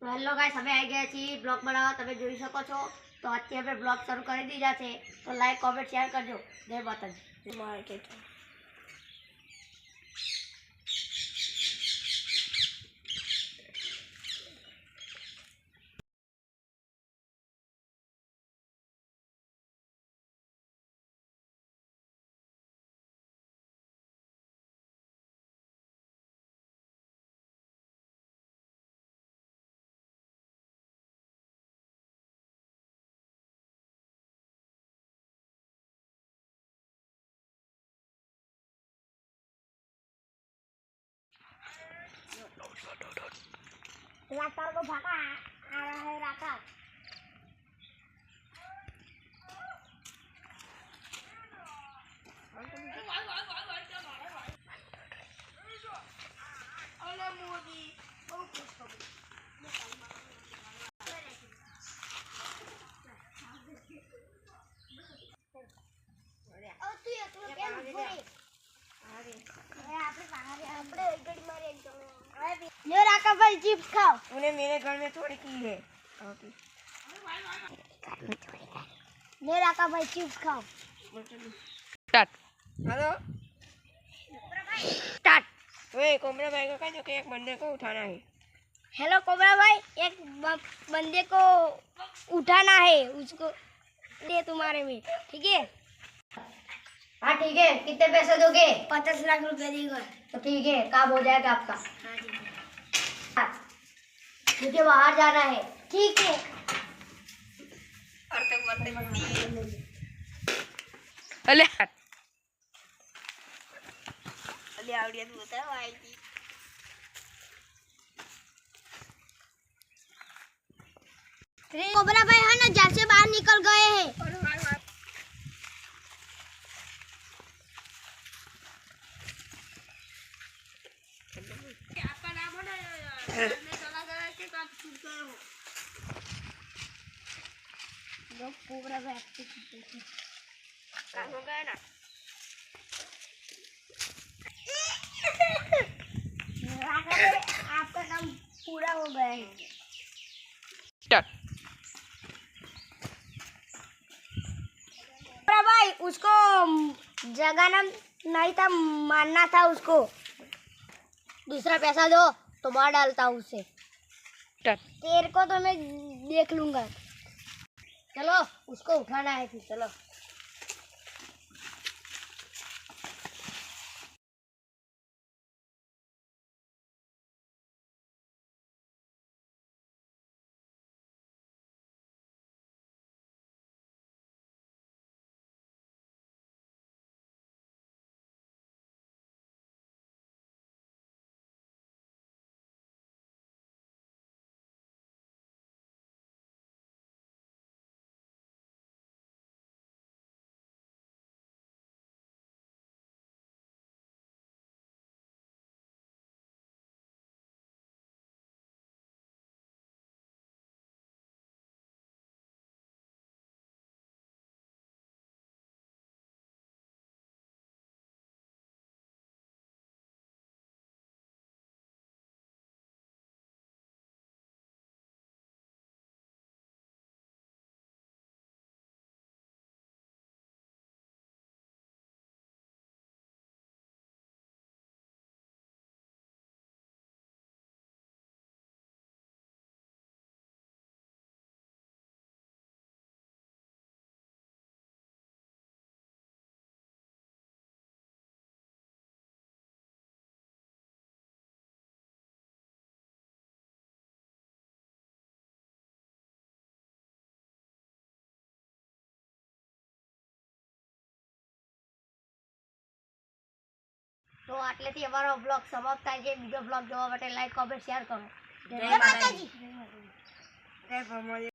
તો hello guys, અમે આવી ગયા છીએ બ્લોગ બનાવવા. તમે જોઈ શકો છો. તો આજથી અમે બ્લોગ શરૂ કરી દીધા છે. તો લાઈક, કોમેન્ટ, શેર કરજો. જય માતાજી. માર્કેટ रास्ता को भागा आ रहा है रास्ता। ये राका भाई चिप्स खाओ। उन्हें मेरे घर में थोड़ी की है। ये राका भाई चिप्स खाओ। स्टार्ट। Hello start. ओए कोबरा भाई को कह दो कि एक बंदे को उठाना है। हेलो कोबरा भाई, एक बंदे को उठाना है, उसको दे तुम्हारे में, ठीक है? हाँ ठीक है। कितने पैसे दोगे? 50 लाख रुपए देगा। तो ठीक है, काम हो जाएगा आपका। हाँ जी। मुझे बाहर जाना है। ठीक है। अले अले आवड़िया तू बता भाई जी। कोबरा भाई है ना, जल से बाहर निकल गए हैं। आपका नाम हो ना चला गया कि आप छूट गए हो। जो कोबरा भाई काम हो गया ना। आपका काम पूरा हो गया है। कोबरा भाई, उसको जगाना नहीं था, मारना था उसको। दूसरा पैसा दो तो मार डालता हूँ उसे। तेरे को तो मैं देख लूंगा। चलो उसको उठाना है फिर। चलो તો આટલેથી અમારો બ્લોગ સમાપ્ત થાય છે. બીજો બ્લોગ જોવા માટે લાઈક, કોમેન્ટ, શેર કરો. જય માતાજી. જય માતાજી.